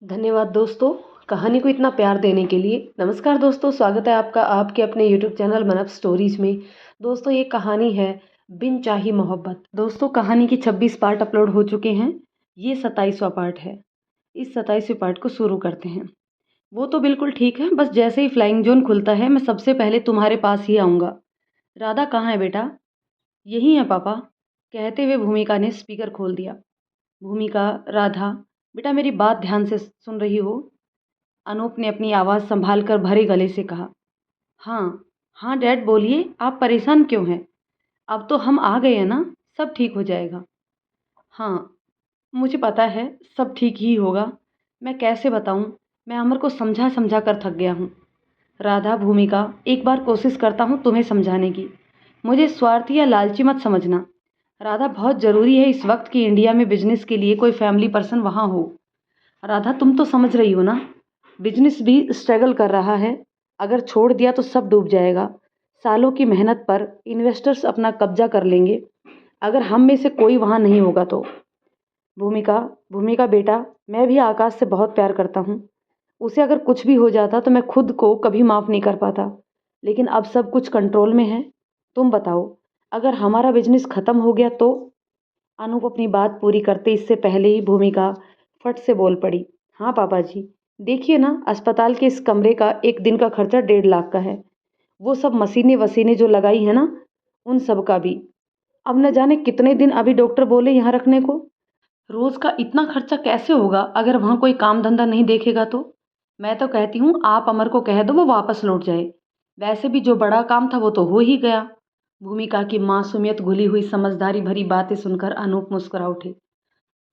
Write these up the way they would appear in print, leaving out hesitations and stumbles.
धन्यवाद दोस्तों, कहानी को इतना प्यार देने के लिए। नमस्कार दोस्तों, स्वागत है आपका आपके अपने यूट्यूब चैनल मन अप स्टोरीज में। दोस्तों ये कहानी है बिन चाही मोहब्बत। दोस्तों कहानी के 26 पार्ट अपलोड हो चुके हैं। ये 27वां पार्ट है। इस 27वें पार्ट को शुरू करते हैं। वो तो बिल्कुल ठीक है, बस जैसे ही फ्लाइंग जोन खुलता है मैं सबसे पहले तुम्हारे पास ही आऊँगा। राधा कहाँ है बेटा? यही है पापा, कहते हुए भूमिका ने स्पीकर खोल दिया। भूमिका, राधा, बेटा मेरी बात ध्यान से सुन रही हो? अनूप ने अपनी आवाज़ संभाल कर भरे गले से कहा। हाँ, हाँ डैड बोलिए, आप परेशान क्यों हैं? अब तो हम आ गए हैं ना, सब ठीक हो जाएगा। हाँ, मुझे पता है सब ठीक ही होगा। मैं कैसे बताऊँ, मैं अमर को समझा समझा कर थक गया हूँ। राधा, भूमिका, एक बार कोशिश करता हूँ तुम्हें समझाने की। मुझे स्वार्थी या लालची मत समझना। राधा, बहुत ज़रूरी है इस वक्त कि इंडिया में बिजनेस के लिए कोई फैमिली पर्सन वहाँ हो। राधा, तुम तो समझ रही हो ना, बिजनेस भी स्ट्रगल कर रहा है। अगर छोड़ दिया तो सब डूब जाएगा। सालों की मेहनत पर इन्वेस्टर्स अपना कब्जा कर लेंगे अगर हम में से कोई वहाँ नहीं होगा तो। भूमिका, भूमिका बेटा, मैं भी आकाश से बहुत प्यार करता हूँ। उसे अगर कुछ भी हो जाता तो मैं खुद को कभी माफ़ नहीं कर पाता। लेकिन अब सब कुछ कंट्रोल में है। तुम बताओ, अगर हमारा बिजनेस ख़त्म हो गया तो? अनूप अपनी बात पूरी करते इससे पहले ही भूमिका फट से बोल पड़ी। हाँ पापा जी, देखिए ना, अस्पताल के इस कमरे का एक दिन का खर्चा 1.5 लाख का है। वो सब मशीनें वसीनें जो लगाई है ना, उन सब का भी। अब न जाने कितने दिन अभी डॉक्टर बोले यहाँ रखने को। रोज का इतना खर्चा कैसे होगा अगर वहाँ कोई काम धंधा नहीं देखेगा तो? मैं तो कहती हूँ आप अमर को कह दो वो वापस लौट जाए। वैसे भी जो बड़ा काम था वो तो हो ही गया। भूमिका की मासूमियत घुली हुई समझदारी भरी बातें सुनकर अनूप मुस्कुरा उठे।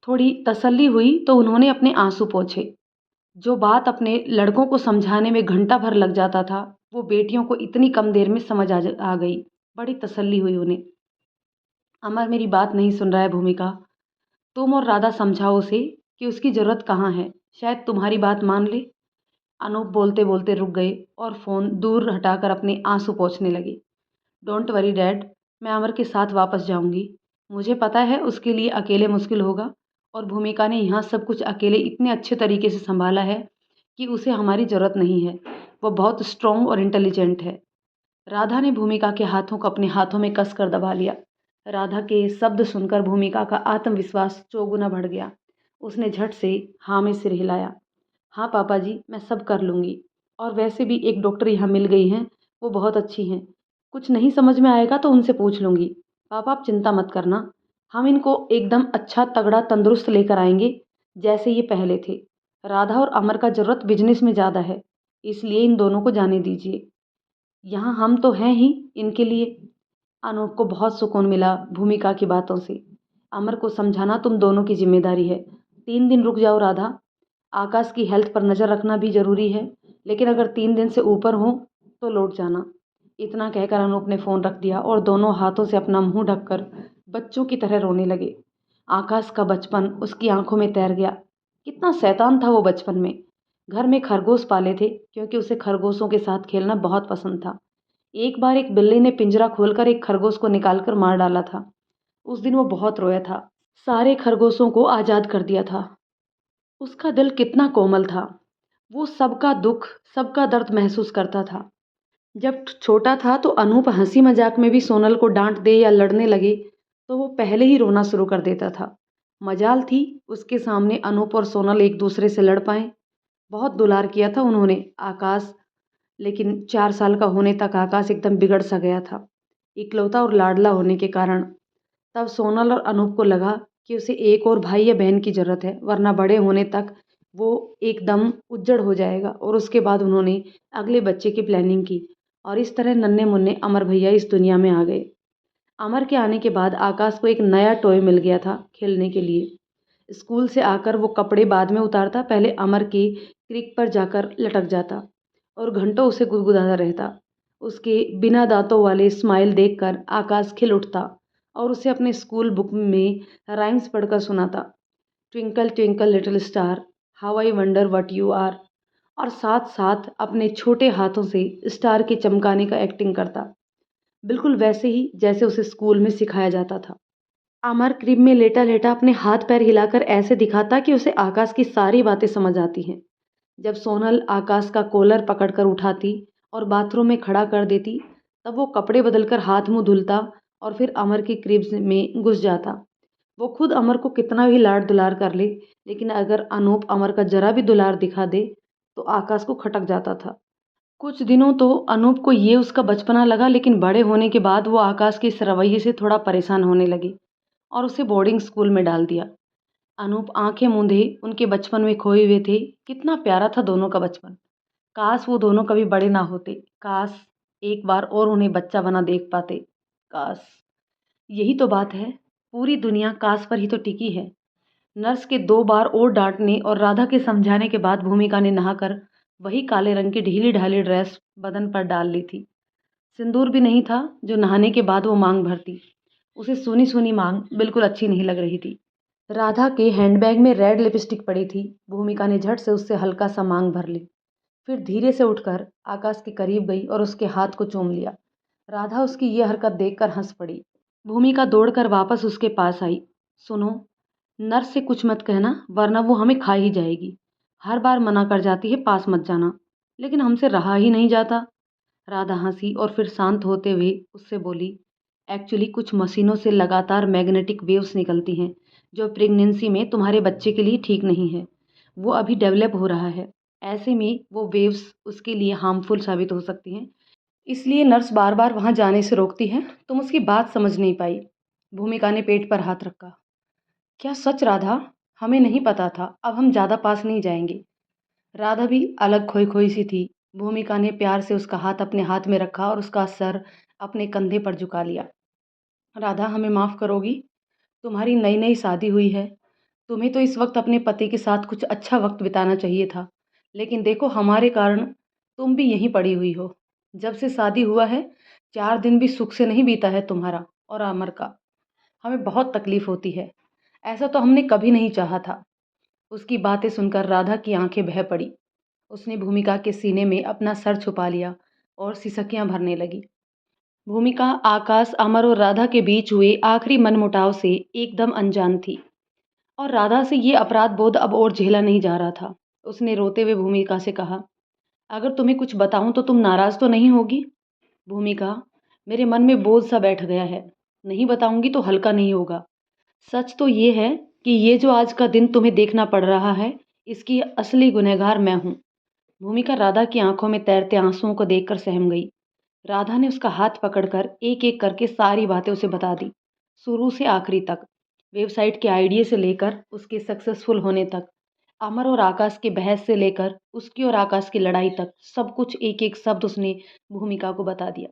थोड़ी तसल्ली हुई तो उन्होंने अपने आंसू पोंछे। जो बात अपने लड़कों को समझाने में घंटा भर लग जाता था, वो बेटियों को इतनी कम देर में समझ आ गई। बड़ी तसल्ली हुई उन्हें। अमर मेरी बात नहीं सुन रहा है भूमिका। तुम और राधा समझाओ उसे कि उसकी ज़रूरत कहाँ है। शायद तुम्हारी बात मान ले। अनूप बोलते बोलते रुक गए और फ़ोन दूर हटाकर अपने आंसू पोंछने लगे। डोंट वरी डैड, मैं अमर के साथ वापस जाऊंगी। मुझे पता है उसके लिए अकेले मुश्किल होगा, और भूमिका ने यहाँ सब कुछ अकेले इतने अच्छे तरीके से संभाला है कि उसे हमारी ज़रूरत नहीं है। वो बहुत स्ट्रॉन्ग और इंटेलिजेंट है। राधा ने भूमिका के हाथों को अपने हाथों में कस कर दबा लिया। राधा के शब्द सुनकर भूमिका का आत्मविश्वास चौगुना बढ़ गया। उसने झट से हाँ में सिर हिलाया। हाँ पापा जी, मैं सब कर लूँगी। और वैसे भी एक डॉक्टर यहाँ मिल गई हैं, वो बहुत अच्छी हैं। कुछ नहीं समझ में आएगा तो उनसे पूछ लूँगी। पापा आप चिंता मत करना, हम इनको एकदम अच्छा तगड़ा तंदुरुस्त लेकर आएंगे जैसे ये पहले थे। राधा और अमर का ज़रूरत बिजनेस में ज़्यादा है, इसलिए इन दोनों को जाने दीजिए। यहाँ हम तो हैं ही इनके लिए। अनूप को बहुत सुकून मिला भूमिका की बातों से। अमर को समझाना तुम दोनों की जिम्मेदारी है। 3 दिन रुक जाओ राधा। आकाश की हेल्थ पर नज़र रखना भी ज़रूरी है, लेकिन अगर 3 दिन से ऊपर हो तो लौट जाना। इतना कहकर अनूप ने फ़ोन रख दिया और दोनों हाथों से अपना मुंह ढककर बच्चों की तरह रोने लगे। आकाश का बचपन उसकी आंखों में तैर गया। कितना शैतान था वो बचपन में। घर में खरगोश पाले थे क्योंकि उसे खरगोशों के साथ खेलना बहुत पसंद था। एक बार एक बिल्ली ने पिंजरा खोलकर एक खरगोश को निकालकर मार डाला था। उस दिन वो बहुत रोया था। सारे खरगोशों को आज़ाद कर दिया था। उसका दिल कितना कोमल था। वो सबका दुख, सबका दर्द महसूस करता था। जब छोटा था तो अनूप हंसी मजाक में भी सोनल को डांट दे या लड़ने लगे तो वो पहले ही रोना शुरू कर देता था। मजाल थी उसके सामने अनूप और सोनल एक दूसरे से लड़ पाए। बहुत दुलार किया था उन्होंने आकाश, लेकिन 4 साल का होने तक आकाश एकदम बिगड़ सा गया था, इकलौता और लाडला होने के कारण। तब सोनल और अनूप को लगा कि उसे एक और भाई या बहन की ज़रूरत है, वरना बड़े होने तक वो एकदम उज्जड़ हो जाएगा। और उसके बाद उन्होंने अगले बच्चे की प्लानिंग की, और इस तरह नन्हे मुन्ने अमर भैया इस दुनिया में आ गए। अमर के आने के बाद आकाश को एक नया टॉय मिल गया था खेलने के लिए। स्कूल से आकर वो कपड़े बाद में उतारता, पहले अमर के क्रिक पर जाकर लटक जाता और घंटों उसे गुदगुदाता रहता। उसके बिना दांतों वाले स्माइल देखकर आकाश खिल उठता और उसे अपने स्कूल बुक में राइम्स पढ़कर सुनाता। Twinkle twinkle little star, how I wonder what you are. और साथ साथ अपने छोटे हाथों से स्टार के चमकाने का एक्टिंग करता, बिल्कुल वैसे ही जैसे उसे स्कूल में सिखाया जाता था। अमर क्रीब में लेटा लेटा अपने हाथ पैर हिलाकर ऐसे दिखाता कि उसे आकाश की सारी बातें समझ आती हैं। जब सोनल आकाश का कॉलर पकड़कर उठाती और बाथरूम में खड़ा कर देती, तब वो कपड़े बदलकर हाथ मुंह धुलता और फिर अमर की क्रिब्स में घुस जाता। वो खुद अमर को कितना भी लाड दुलार कर ले, लेकिन अगर अनूप अमर का जरा भी दुलार दिखा दे तो आकाश को खटक जाता था। कुछ दिनों तो अनूप को ये उसका बचपना लगा, लेकिन बड़े होने के बाद वो आकाश के इस रवैये से थोड़ा परेशान होने लगी और उसे बोर्डिंग स्कूल में डाल दिया। अनूप आंखें मूंदे उनके बचपन में खोए हुए थे। कितना प्यारा था दोनों का बचपन। काश वो दोनों कभी बड़े ना होते। काश एक बार और उन्हें बच्चा बना देख पाते। काश। यही तो बात है। पूरी दुनिया काश पर ही तो टिकी है। नर्स के 2 बार और डांटने और राधा के समझाने के बाद भूमिका ने नहाकर वही काले रंग की ढीली ढाली ड्रेस बदन पर डाल ली थी। सिंदूर भी नहीं था जो नहाने के बाद वो मांग भरती। उसे सूनी सूनी मांग बिल्कुल अच्छी नहीं लग रही थी। राधा के हैंडबैग में रेड लिपस्टिक पड़ी थी। भूमिका ने झट से उससे हल्का सा मांग भर ली। फिर धीरे से उठकर आकाश के करीब गई और उसके हाथ को चूम लिया। राधा उसकी यह हरकत देखकर हंस पड़ी। भूमिका दौड़कर वापस उसके पास आई। सुनो, नर्स से कुछ मत कहना वरना वो हमें खा ही जाएगी। हर बार मना कर जाती है पास मत जाना, लेकिन हमसे रहा ही नहीं जाता। राधा हंसी और फिर शांत होते हुए उससे बोली, एक्चुअली कुछ मशीनों से लगातार मैग्नेटिक वेव्स निकलती हैं जो प्रेगनेंसी में तुम्हारे बच्चे के लिए ठीक नहीं है। वो अभी डेवलप हो रहा है। ऐसे में वो वेव्स उसके लिए हार्मफुल साबित हो सकती हैं। इसलिए नर्स बार बार वहां जाने से रोकती है। तुम उसकी बात समझ नहीं पाई। भूमिका ने पेट पर हाथ रखा। क्या सच राधा? हमें नहीं पता था। अब हम ज़्यादा पास नहीं जाएंगे। राधा भी अलग खोई खोई सी थी। भूमिका ने प्यार से उसका हाथ अपने हाथ में रखा और उसका सर अपने कंधे पर झुका लिया। राधा, हमें माफ़ करोगी? तुम्हारी नई नई शादी हुई है। तुम्हें तो इस वक्त अपने पति के साथ कुछ अच्छा वक्त बिताना चाहिए था, लेकिन देखो हमारे कारण तुम भी यहीं पड़ी हुई हो। जब से शादी हुआ है 4 दिन भी सुख से नहीं बीता है तुम्हारा और अमर का। हमें बहुत तकलीफ होती है। ऐसा तो हमने कभी नहीं चाहा था। उसकी बातें सुनकर राधा की आंखें बह पड़ी। उसने भूमिका के सीने में अपना सर छुपा लिया और सिसकियां भरने लगी। भूमिका आकाश, अमर और राधा के बीच हुए आखिरी मनमुटाव से एकदम अनजान थी और राधा से ये अपराध बोध अब और झेला नहीं जा रहा था। उसने रोते हुए भूमिका से कहा, अगर तुम्हें कुछ बताऊं तो तुम नाराज तो नहीं होगी? भूमिका, मेरे मन में बोझ सा बैठ गया है। नहीं बताऊंगी तो हल्का नहीं होगा। सच तो ये है कि ये जो आज का दिन तुम्हें देखना पड़ रहा है, इसकी असली गुनहगार मैं हूँ। भूमिका राधा की आंखों में तैरते आंसुओं को देखकर सहम गई। राधा ने उसका हाथ पकड़कर एक एक करके सारी बातें उसे बता दी, शुरू से आखिरी तक। वेबसाइट के आइडिया से लेकर उसके सक्सेसफुल होने तक, अमर और आकाश के बहस से लेकर उसकी और आकाश की लड़ाई तक, सब कुछ एक एक शब्द उसने भूमिका को बता दिया।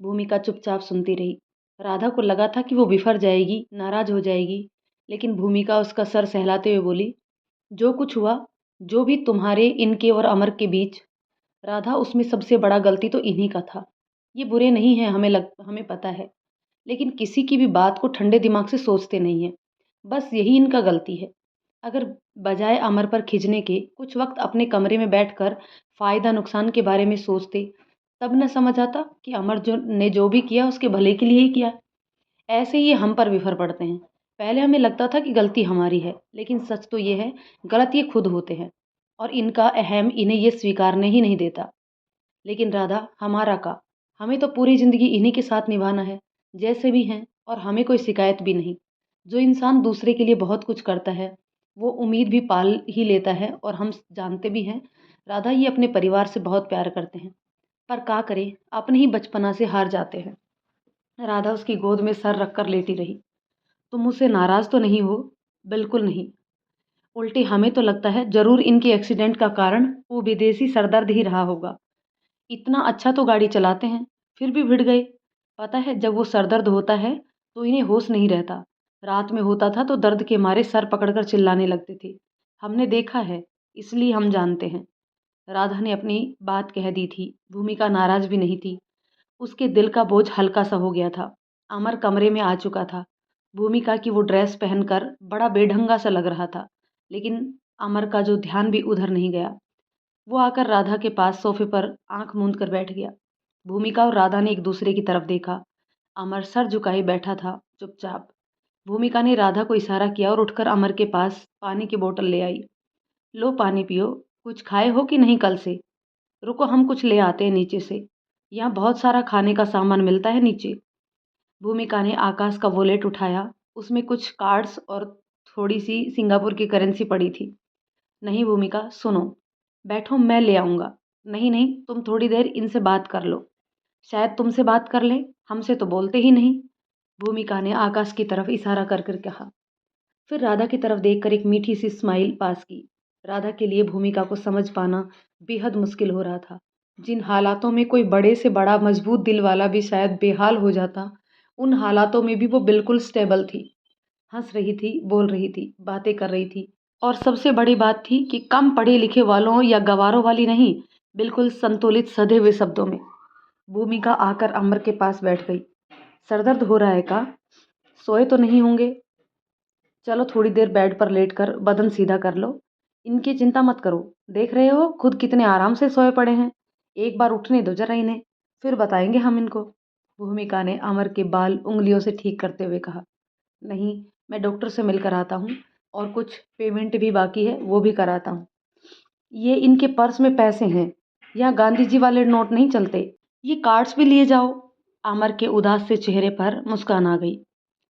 भूमिका चुपचाप सुनती रही। राधा को लगा था कि वो बिफर जाएगी, नाराज हो जाएगी, लेकिन भूमिका उसका सर सहलाते हुए बोली, जो कुछ हुआ, जो भी तुम्हारे, इनके और अमर के बीच, राधा उसमें सबसे बड़ा गलती तो इन्हीं का था। ये बुरे नहीं हैं, हमें पता है, लेकिन किसी की भी बात को ठंडे दिमाग से सोचते नहीं हैं। बस यही इनका गलती है। अगर बजाय अमर पर खिंचने के कुछ वक्त अपने कमरे में बैठकर फ़ायदा नुकसान के बारे में सोचते, तब न समझ आता कि अमर जो भी किया उसके भले के लिए ही किया। ऐसे ही ये हम पर विफर पड़ते हैं। पहले हमें लगता था कि गलती हमारी है, लेकिन सच तो ये है, गलत ये खुद होते हैं और इनका अहम इन्हें ये स्वीकारने ही नहीं देता। लेकिन राधा, हमारा का, हमें तो पूरी ज़िंदगी इन्हीं के साथ निभाना है, जैसे भी हैं, और हमें कोई शिकायत भी नहीं। जो इंसान दूसरे के लिए बहुत कुछ करता है, वो उम्मीद भी पाल ही लेता है, और हम जानते भी हैं, राधा ये अपने परिवार से बहुत प्यार करते हैं। पर क्या करें, अपने ही बचपना से हार जाते हैं। राधा उसकी गोद में सर रखकर लेटी रही। तुम मुझसे नाराज़ तो नहीं हो? बिल्कुल नहीं। उल्टे हमें तो लगता है ज़रूर इनके एक्सीडेंट का कारण वो विदेशी सरदर्द ही रहा होगा। इतना अच्छा तो गाड़ी चलाते हैं, फिर भी भिड़ गए। पता है, जब वो सरदर्द होता है तो इन्हें होश नहीं रहता। रात में होता था तो दर्द के मारे सर पकड़कर चिल्लाने लगते थे। हमने देखा है, इसलिए हम जानते हैं। राधा ने अपनी बात कह दी थी। भूमिका नाराज भी नहीं थी। उसके दिल का बोझ हल्का सा हो गया था। अमर कमरे में आ चुका था। भूमिका की वो ड्रेस पहनकर बड़ा बेढंगा सा लग रहा था, लेकिन अमर का जो ध्यान भी उधर नहीं गया। वो आकर राधा के पास सोफे पर आंख मूंद कर बैठ गया। भूमिका और राधा ने एक दूसरे की तरफ देखा। अमर सर झुकाए बैठा था, चुपचाप। भूमिका ने राधा को इशारा किया और उठकर अमर के पास पानी की बोतल ले आई। लो पानी पियो। कुछ खाए हो कि नहीं कल से? रुको, हम कुछ ले आते हैं नीचे से। यहाँ बहुत सारा खाने का सामान मिलता है नीचे। भूमिका ने आकाश का वॉलेट उठाया। उसमें कुछ कार्ड्स और थोड़ी सी सिंगापुर की करेंसी पड़ी थी। नहीं भूमिका, सुनो। बैठो, मैं ले आऊँगा। नहीं नहीं, तुम थोड़ी देर इनसे बात कर लो। शायद तुमसे बात कर लें, हमसे तो बोलते ही नहीं। भूमिका ने आकाश की तरफ इशारा कर कर कहा। फिर राधा की तरफ देखकर एक मीठी सी स्माइल पास की। राधा के लिए भूमिका को समझ पाना बेहद मुश्किल हो रहा था। जिन हालातों में कोई बड़े से बड़ा मजबूत दिल वाला भी शायद बेहाल हो जाता, उन हालातों में भी वो बिल्कुल स्टेबल थी। हंस रही थी, बोल रही थी, बातें कर रही थी। और सबसे बड़ी बात थी कि कम पढ़े लिखे वालों या गवारों वाली नहीं, बिल्कुल संतुलित सधे हुए शब्दों में। भूमिका आकर अमर के पास बैठ गई। सरदर्द हो रहा है का? सोए तो नहीं होंगे? चलो थोड़ी देर बेड पर लेटकर बदन सीधा कर लो। इनकी चिंता मत करो, देख रहे हो खुद कितने आराम से सोए पड़े हैं। एक बार उठने दो जरा इन्हें, फिर बताएंगे हम इनको। भूमिका ने अमर के बाल उंगलियों से ठीक करते हुए कहा। नहीं, मैं डॉक्टर से मिलकर आता हूँ और कुछ पेमेंट भी बाकी है वो भी कराता हूँ। ये इनके पर्स में पैसे हैं, यहाँ गांधी जी वाले नोट नहीं चलते। ये कार्ड्स भी लिए जाओ। अमर के उदास से चेहरे पर मुस्कान आ गई।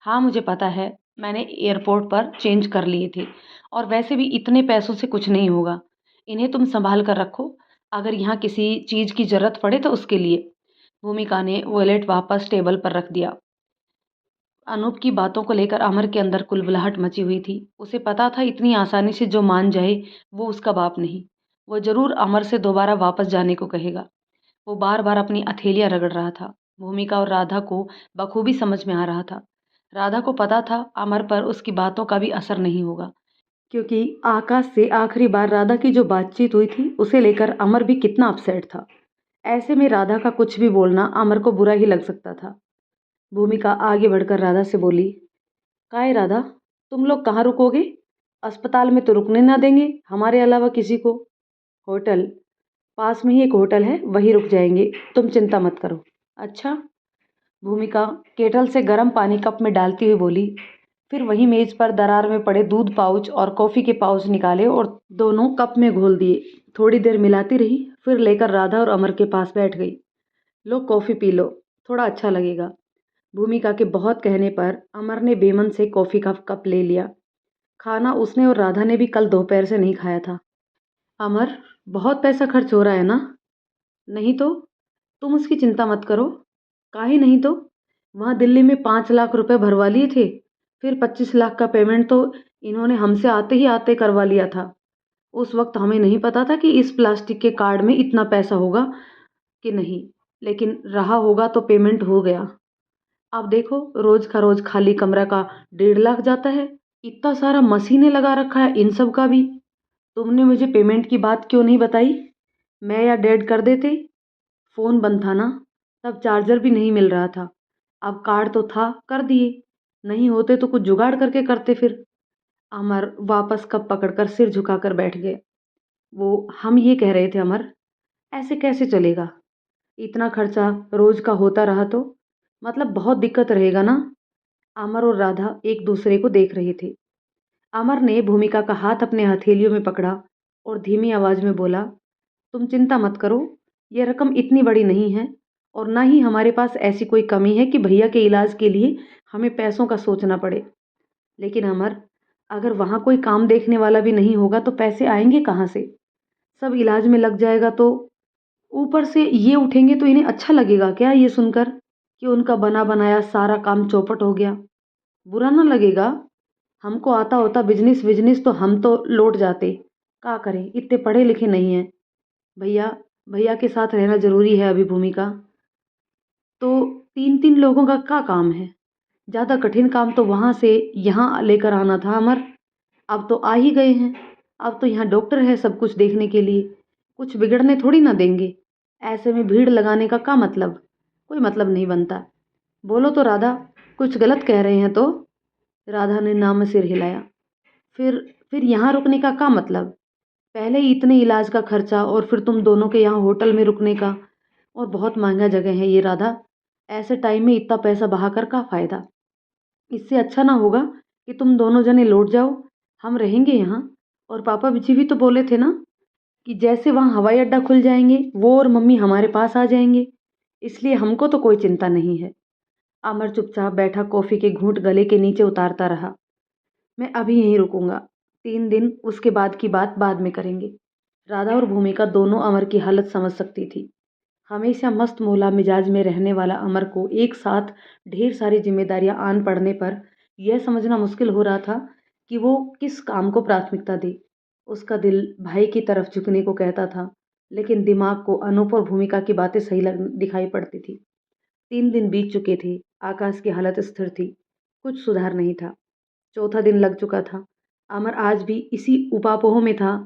हाँ मुझे पता है, मैंने एयरपोर्ट पर चेंज कर लिए थे, और वैसे भी इतने पैसों से कुछ नहीं होगा। इन्हें तुम संभाल कर रखो, अगर यहाँ किसी चीज़ की ज़रूरत पड़े तो उसके लिए। भूमिका ने वॉलेट वापस टेबल पर रख दिया। अनूप की बातों को लेकर अमर के अंदर कुलबुलाहट मची हुई थी। उसे पता था इतनी आसानी से जो मान जाए वो उसका बाप नहीं। वो जरूर अमर से दोबारा वापस जाने को कहेगा। वो बार बार अपनी हथेलियां रगड़ रहा था। भूमिका और राधा को बखूबी समझ में आ रहा था। राधा को पता था अमर पर उसकी बातों का भी असर नहीं होगा, क्योंकि आकाश से आखिरी बार राधा की जो बातचीत हुई थी उसे लेकर अमर भी कितना अपसेट था। ऐसे में राधा का कुछ भी बोलना अमर को बुरा ही लग सकता था। भूमिका आगे बढ़कर राधा से बोली। काहे राधा, तुम लोग कहाँ रुकोगे? अस्पताल में तो रुकने ना देंगे हमारे अलावा किसी को। होटल, पास में ही एक होटल है, वहीं रुक जाएंगे, तुम चिंता मत करो। अच्छा। भूमिका केटल से गर्म पानी कप में डालती हुई बोली। फिर वही मेज पर दरार में पड़े दूध पाउच और कॉफ़ी के पाउच निकाले और दोनों कप में घोल दिए। थोड़ी देर मिलाती रही, फिर लेकर राधा और अमर के पास बैठ गई। लो कॉफ़ी पी लो, थोड़ा अच्छा लगेगा। भूमिका के बहुत कहने पर अमर ने बेमन से कॉफ़ी का कप ले लिया। खाना उसने और राधा ने भी कल दोपहर से नहीं खाया था। अमर, बहुत पैसा खर्च हो रहा है ना? नहीं तो, तुम उसकी चिंता मत करो। काहे नहीं तो, वहाँ दिल्ली में 5 लाख रुपए भरवा लिए थे, फिर 25 लाख का पेमेंट तो इन्होंने हमसे आते ही आते करवा लिया था। उस वक्त हमें नहीं पता था कि इस प्लास्टिक के कार्ड में इतना पैसा होगा कि नहीं, लेकिन रहा होगा तो पेमेंट हो गया। अब देखो, रोज का रोज खाली कमरा का 1.5 लाख जाता है। इतना सारा मशीनें लगा रखा है इन सब का भी। तुमने मुझे पेमेंट की बात क्यों नहीं बताई? मैं या डैड कर देते। फ़ोन बंद था ना, तब चार्जर भी नहीं मिल रहा था। अब कार्ड तो था, कर दिए। नहीं होते तो कुछ जुगाड़ करके करते फिर। अमर वापस कप पकड़कर सिर झुकाकर बैठ गए। वो हम ये कह रहे थे अमर, ऐसे कैसे चलेगा? इतना खर्चा रोज का होता रहा तो मतलब बहुत दिक्कत रहेगा ना। अमर और राधा एक दूसरे को देख रहे थे। अमर ने भूमिका का हाथ अपने हथेलियों में पकड़ा और धीमी आवाज में बोला। तुम चिंता मत करो, यह रकम इतनी बड़ी नहीं है, और ना ही हमारे पास ऐसी कोई कमी है कि भैया के इलाज के लिए हमें पैसों का सोचना पड़े। लेकिन अमर, अगर वहाँ कोई काम देखने वाला भी नहीं होगा तो पैसे आएंगे कहाँ से? सब इलाज में लग जाएगा तो ऊपर से ये उठेंगे तो इन्हें अच्छा लगेगा क्या ये सुनकर कि उनका बना बनाया सारा काम चौपट हो गया? बुरा ना लगेगा? हमको आता होता बिजनेस बिजनेस तो हम तो लौट जाते। क्या करें, इतने पढ़े लिखे नहीं हैं। भैया, भैया के साथ रहना जरूरी है अभी भूमिका। तो 3-3 लोगों का क्या काम है? ज़्यादा कठिन काम तो वहाँ से यहाँ लेकर आना था अमर। अब तो आ ही गए हैं। अब तो यहाँ डॉक्टर है सब कुछ देखने के लिए। कुछ बिगड़ने थोड़ी ना देंगे। ऐसे में भीड़ लगाने का क्या मतलब? कोई मतलब नहीं बनता। बोलो तो राधा, कुछ गलत कह रहे हैं तो? राधा ने नाम में सिर हिलाया। फिर फिर यहाँ रुकने का क्या मतलब? पहले ही इतने इलाज का खर्चा और फिर तुम दोनों के यहाँ होटल में रुकने का। और बहुत महंगा जगह है ये राधा। ऐसे टाइम में इतना पैसा बहाकर का फ़ायदा? इससे अच्छा ना होगा कि तुम दोनों जने लौट जाओ, हम रहेंगे यहाँ। और पापा जी भी तो बोले थे ना कि जैसे वहाँ हवाई अड्डा खुल जाएंगे वो और मम्मी हमारे पास आ जाएंगे, इसलिए हमको तो कोई चिंता नहीं है। अमर चुपचाप बैठा कॉफ़ी के घूंट गले के नीचे उतारता रहा। मैं अभी यहीं रुकूंगा, 3 दिन उसके बाद की बात बाद में करेंगे। राधा और भूमिका दोनों अमर की हालत समझ सकती थी। हमेशा मस्त मौला मिजाज में रहने वाला अमर को एक साथ ढेर सारी जिम्मेदारियां आन पड़ने पर यह समझना मुश्किल हो रहा था कि वो किस काम को प्राथमिकता दे। उसका दिल भाई की तरफ झुकने को कहता था, लेकिन दिमाग को अनूप और भूमिका की बातें सही दिखाई पड़ती थी। 3 दिन बीत चुके थे। आकाश की हालत स्थिर थी, कुछ सुधार नहीं था। चौथा दिन लग चुका था। अमर आज भी इसी उपापोह में था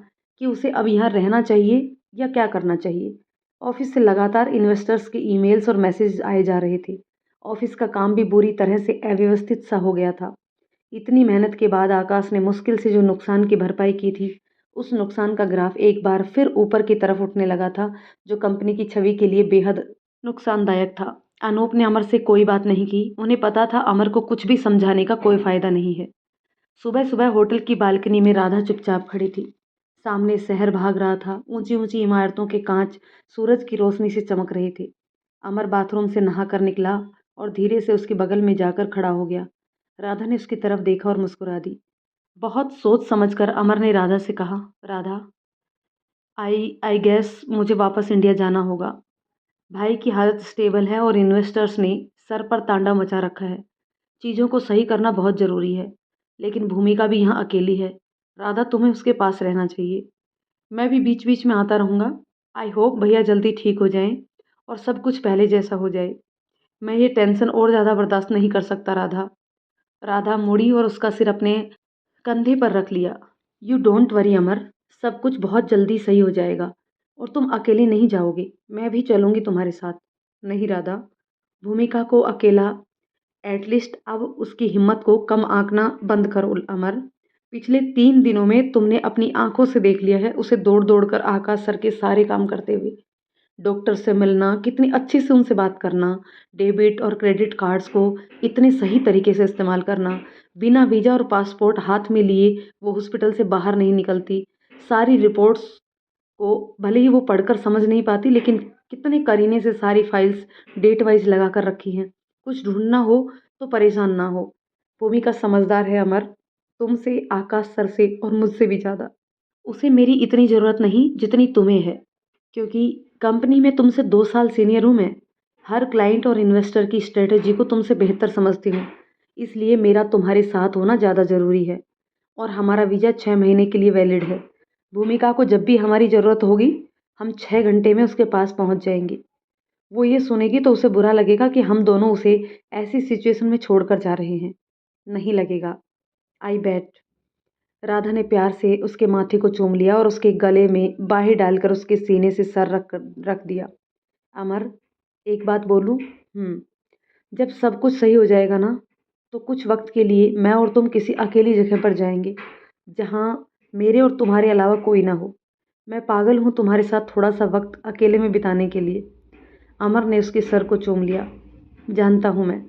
कि उसे अब यहाँ रहना चाहिए या क्या करना चाहिए। ऑफिस से लगातार इन्वेस्टर्स के ईमेल्स और मैसेज आए जा रहे थे। ऑफिस का काम भी बुरी तरह से अव्यवस्थित सा हो गया था। इतनी मेहनत के बाद आकाश ने मुश्किल से जो नुकसान की भरपाई की थी, उस नुकसान का ग्राफ एक बार फिर ऊपर की तरफ उठने लगा था, जो कंपनी की छवि के लिए बेहद नुकसानदायक था। अनूप ने अमर से कोई बात नहीं की। उन्हें पता था अमर को कुछ भी समझाने का कोई फायदा नहीं है। सुबह सुबह होटल की बालकनी में राधा चुपचाप खड़ी थी। सामने शहर भाग रहा था। ऊंची ऊंची इमारतों के कांच सूरज की रोशनी से चमक रहे थे। अमर बाथरूम से नहाकर निकला और धीरे से उसके बगल में जाकर खड़ा हो गया। राधा ने उसकी तरफ देखा और मुस्कुरा दी। बहुत सोच समझकर अमर ने राधा से कहा, राधा, आई आई गेस मुझे वापस इंडिया जाना होगा। भाई की हालत स्टेबल है और इन्वेस्टर्स ने सर पर तांडव मचा रखा है। चीज़ों को सही करना बहुत ज़रूरी है, लेकिन भूमिका भी यहाँ अकेली है। राधा, तुम्हें उसके पास रहना चाहिए। मैं भी बीच बीच में आता रहूँगा। आई होप भैया जल्दी ठीक हो जाएं और सब कुछ पहले जैसा हो जाए। मैं ये टेंशन और ज़्यादा बर्दाश्त नहीं कर सकता, राधा। राधा मुड़ी और उसका सिर अपने कंधे पर रख लिया। यू डोंट वरी अमर, सब कुछ बहुत जल्दी सही हो जाएगा और तुम अकेले नहीं जाओगे, मैं भी चलूँगी तुम्हारे साथ। नहीं राधा, भूमिका को अकेला, एटलीस्ट अब उसकी हिम्मत को कम आंकना बंद करो अमर। पिछले 3 दिनों में तुमने अपनी आंखों से देख लिया है उसे दौड़ दौड़ कर आकाश सर के सारे काम करते हुए। डॉक्टर से मिलना, कितनी अच्छे से उनसे बात करना, डेबिट और क्रेडिट कार्ड्स को इतने सही तरीके से इस्तेमाल करना, बिना वीज़ा और पासपोर्ट हाथ में लिए वो हॉस्पिटल से बाहर नहीं निकलती। सारी रिपोर्ट्स को भले ही वो पढ़कर समझ नहीं पाती, लेकिन कितने करीने से सारी फाइल्स डेट वाइज लगा कर रखी हैं। कुछ ढूंढना हो तो परेशान ना हो। भूमिका समझदार है अमर, तुमसे, आकाश सर से और मुझसे भी ज़्यादा। उसे मेरी इतनी ज़रूरत नहीं जितनी तुम्हें है, क्योंकि कंपनी में तुमसे 2 साल सीनियर हूँ मैं। हर क्लाइंट और इन्वेस्टर की स्ट्रेटजी को तुमसे बेहतर समझती हूँ, इसलिए मेरा तुम्हारे साथ होना ज़्यादा ज़रूरी है। और हमारा वीज़ा 6 महीने के लिए वैलिड है। भूमिका को जब भी हमारी ज़रूरत होगी, हम 6 घंटे में उसके पास पहुँच जाएंगे। वो ये सुनेगी तो उसे बुरा लगेगा कि हम दोनों उसे ऐसी सिचुएशन में छोड़कर जा रहे हैं। नहीं लगेगा, आई बेट। राधा ने प्यार से उसके माथे को चूम लिया और उसके गले में बाहें डालकर उसके सीने से सर रख दिया। अमर, एक बात बोलूं? जब सब कुछ सही हो जाएगा ना, तो कुछ वक्त के लिए मैं और तुम किसी अकेली जगह पर जाएंगे, जहाँ मेरे और तुम्हारे अलावा कोई ना हो। मैं पागल हूँ तुम्हारे साथ थोड़ा सा वक्त अकेले में बिताने के लिए। अमर ने उसके सर को चूम लिया। जानता हूँ मैं।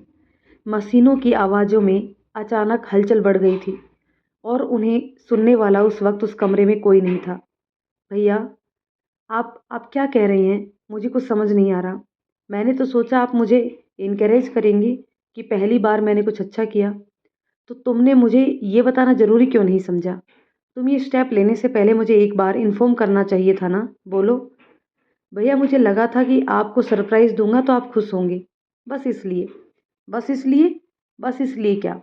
मशीनों की आवाज़ों में अचानक हलचल बढ़ गई थी और उन्हें सुनने वाला उस वक्त उस कमरे में कोई नहीं था। भैया, आप क्या कह रही हैं? मुझे कुछ समझ नहीं आ रहा। मैंने तो सोचा आप मुझे इनकरेज करेंगी कि पहली बार मैंने कुछ अच्छा किया। तो तुमने मुझे ये बताना ज़रूरी क्यों नहीं समझा? तुम ये स्टेप लेने से पहले मुझे एक बार इन्फॉर्म करना चाहिए था ना। बोलो। भैया, मुझे लगा था कि आपको सरप्राइज़ दूंगा तो आप खुश होंगे। बस इसलिए। बस इसलिए? बस इसलिए क्या?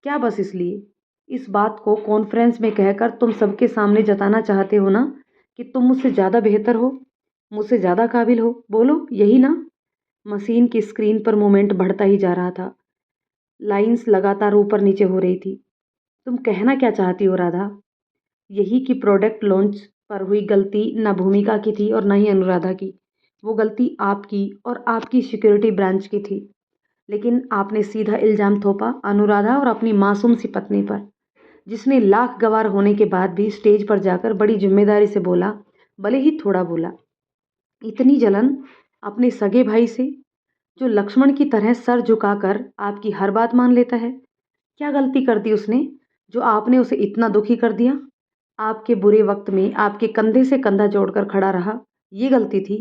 क्या बस इसलिए? इस बात को कॉन्फ्रेंस में कहकर तुम सबके सामने जताना चाहते हो ना कि तुम मुझसे ज़्यादा बेहतर हो, मुझसे ज़्यादा काबिल हो। बोलो, यही ना? मशीन की स्क्रीन पर मूवमेंट बढ़ता ही जा रहा था। लाइंस लगातार ऊपर नीचे हो रही थी। तुम कहना क्या चाहती हो राधा? यही कि प्रोडक्ट लॉन्च पर हुई गलती न भूमिका की थी और न ही अनुराधा की। वो गलती आपकी और आपकी सिक्योरिटी ब्रांच की थी। लेकिन आपने सीधा इल्ज़ाम थोपा अनुराधा और अपनी मासूम सी पत्नी पर, जिसने लाख गवार होने के बाद भी स्टेज पर जाकर बड़ी जिम्मेदारी से बोला, भले ही थोड़ा बोला। इतनी जलन अपने सगे भाई से, जो लक्ष्मण की तरह सर झुकाकर आपकी हर बात मान लेता है। क्या गलती कर दी उसने जो आपने उसे इतना दुखी कर दिया? आपके बुरे वक्त में आपके कंधे से कंधा जोड़कर खड़ा रहा, ये गलती थी?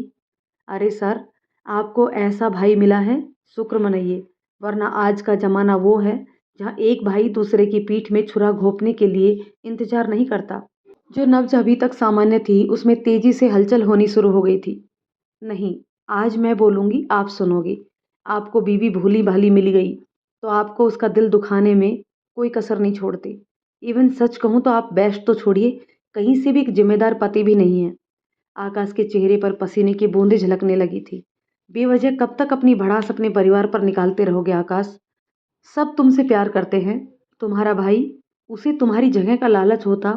अरे सर, आपको ऐसा भाई मिला है, शुक्र मनाइए, वरना आज का ज़माना वो है जहाँ एक भाई दूसरे की पीठ में छुरा घोंपने के लिए इंतजार नहीं करता। जो नब्ज अभी तक सामान्य थी, उसमें तेजी से हलचल होनी शुरू हो गई थी। नहीं, आज मैं बोलूँगी, आप सुनोगे। आपको बीवी भोली-भाली मिल गई, तो आपको उसका दिल दुखाने में कोई कसर नहीं छोड़ते। इवन सच कहूँ तो आप बेस्ट तो छोड़िए, कहीं से भी एक ज़िम्मेदार पति भी नहीं है। आकाश के चेहरे पर पसीने की बूंदें झलकने लगी थी। बेवजह कब तक अपनी भड़ास अपने परिवार पर निकालते रहोगे आकाश? सब तुमसे प्यार करते हैं। तुम्हारा भाई, उसे तुम्हारी जगह का लालच होता,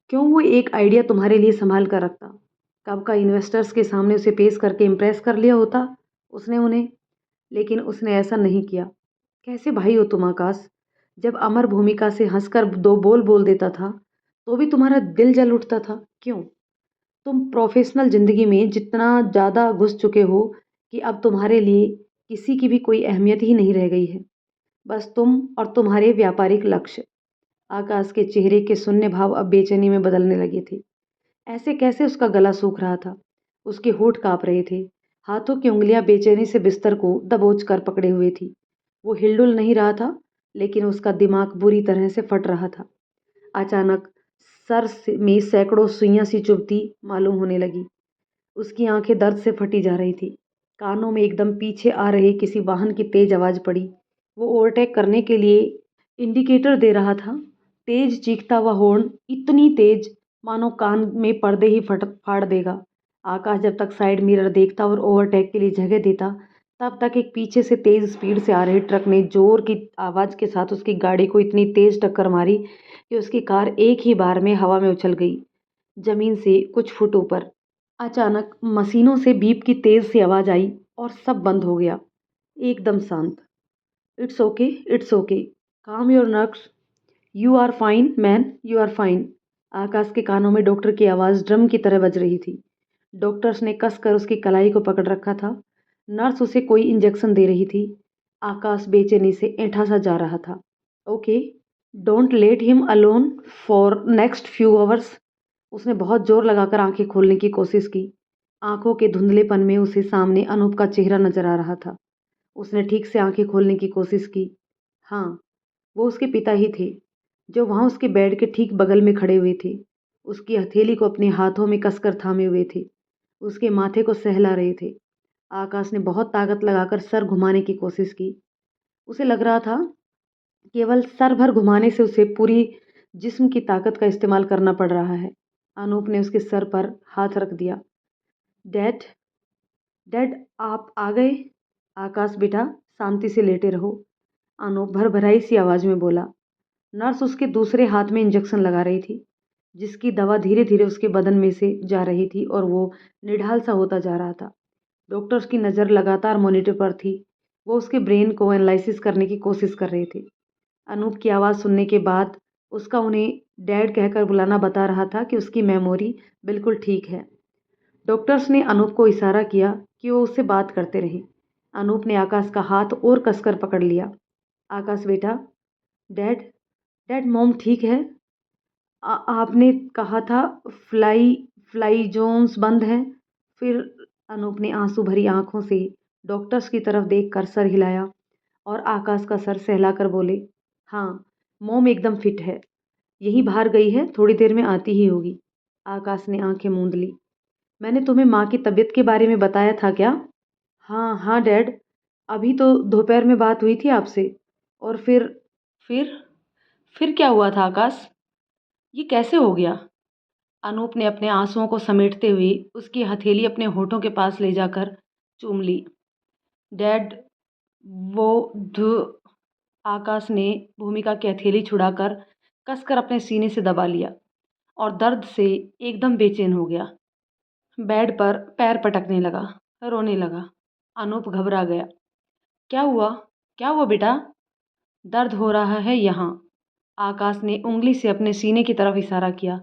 क्यों वो एक आइडिया तुम्हारे लिए संभाल कर रखता? कब का इन्वेस्टर्स के सामने उसे पेश करके इम्प्रेस कर लिया होता उसने उन्हें, लेकिन उसने ऐसा नहीं किया। कैसे भाई हो तुम आकाश? जब अमर भूमिका से हंसकर दो बोल बोल देता था, तो भी तुम्हारा दिल जल उठता था। क्यों? तुम प्रोफेशनल ज़िंदगी में जितना ज़्यादा घुस चुके हो कि अब तुम्हारे लिए किसी की भी कोई अहमियत ही नहीं रह गई है। बस तुम और तुम्हारे व्यापारिक लक्ष्य। आकाश के चेहरे के शून्य भाव अब बेचैनी में बदलने लगे थे। ऐसे कैसे उसका गला सूख रहा था, उसके होंठ काँप रहे थे, हाथों की उँगलियाँ बेचैनी से बिस्तर को दबोच कर पकड़े हुए थी। वो हिल-डुल नहीं रहा था, लेकिन उसका दिमाग बुरी तरह से फट रहा था। अचानक में सैकड़ों सुइयाँ सी चुभती मालूम होने लगी। उसकी आंखें दर्द से फटी जा रही थी। कानों में एकदम पीछे आ रहे किसी वाहन की तेज आवाज़ पड़ी। वो ओवरटेक करने के लिए इंडिकेटर दे रहा था। तेज चीखता हुआ हॉर्न, इतनी तेज मानो कान में पर्दे ही फट फाड़ देगा। आकाश जब तक साइड मिरर देखता और ओवरटेक के लिए जगह देता, तब तक एक पीछे से तेज स्पीड से आ रहे ट्रक ने जोर की आवाज़ के साथ उसकी गाड़ी को इतनी तेज टक्कर मारी कि उसकी कार एक ही बार में हवा में उछल गई, जमीन से कुछ फुट ऊपर। अचानक मशीनों से बीप की तेज सी आवाज़ आई और सब बंद हो गया। एकदम शांत। It's okay, it's okay, calm your nerves, you are fine man, you are fine. Akash के कानों में डॉक्टर की आवाज़ ड्रम की तरह बज रही थी। डॉक्टर्स ने कसकर उसकी कलाई को पकड़ रखा था। नर्स उसे कोई इंजेक्शन दे रही थी। आकाश बेचैनी से ऐंठा सा जा रहा था। Okay, don't let him alone for next few hours. उसने बहुत जोर लगाकर आंखें खोलने की कोशिश की। आंखों के धुंधलेपन में उसे सामने अनूप का चेहरा नजर आ रहा था। उसने ठीक से आंखें खोलने की कोशिश की। हाँ, वो उसके पिता ही थे, जो वहाँ उसके बेड के ठीक बगल में खड़े हुए थे। उसकी हथेली को अपने हाथों में कसकर थामे हुए थे। उसके माथे को सहला रहे थे। आकाश ने बहुत ताकत लगाकर सर घुमाने की कोशिश की। उसे लग रहा था केवल सर भर घुमाने से उसे पूरी जिस्म की ताकत का इस्तेमाल करना पड़ रहा है। अनूप ने उसके सर पर हाथ रख दिया। डैड, डैड आप आ गए? आकाश बेटा, शांति से लेटे रहो, अनूप भरभराई सी आवाज़ में बोला। नर्स उसके दूसरे हाथ में इंजेक्शन लगा रही थी, जिसकी दवा धीरे धीरे उसके बदन में से जा रही थी और वो निढाल सा होता जा रहा था। डॉक्टर्स की नज़र लगातार मॉनिटर पर थी। वो उसके ब्रेन को एनालिसिस करने की कोशिश कर रहे थे। अनूप की आवाज़ सुनने के बाद उसका उन्हें डैड कहकर बुलाना बता रहा था कि उसकी मेमोरी बिल्कुल ठीक है। डॉक्टर्स ने अनूप को इशारा किया कि वो उससे बात करते रहें। अनूप ने आकाश का हाथ और कसकर पकड़ लिया। आकाश बेटा, डैड, डैड मॉम ठीक है? आपने कहा था फ्लाई फ्लाई जोन्स बंद हैं। फिर अनूप ने आंसू भरी आंखों से डॉक्टर्स की तरफ देखकर सर हिलाया और आकाश का सर सहलाकर बोले, हाँ, मॉम एकदम फिट है, यहीं बाहर गई है, थोड़ी देर में आती ही होगी। आकाश ने आंखें मूंद ली। मैंने तुम्हें माँ की तबीयत के बारे में बताया था क्या? हाँ हाँ डैड, अभी तो दोपहर में बात हुई थी आपसे। और फिर फिर क्या हुआ था आकाश? ये कैसे हो गया? अनूप ने अपने आंसुओं को समेटते हुए उसकी हथेली अपने होठों के पास ले जाकर चूम ली। डैड, वो धु आकाश ने भूमिका की हथेली छुड़ाकर कसकर अपने सीने से दबा लिया और दर्द से एकदम बेचैन हो गया। बेड पर पैर पटकने लगा, रोने लगा। अनूप घबरा गया। क्या हुआ? क्या हुआ बेटा? दर्द हो रहा है यहाँ। आकाश ने उंगली से अपने सीने की तरफ इशारा किया,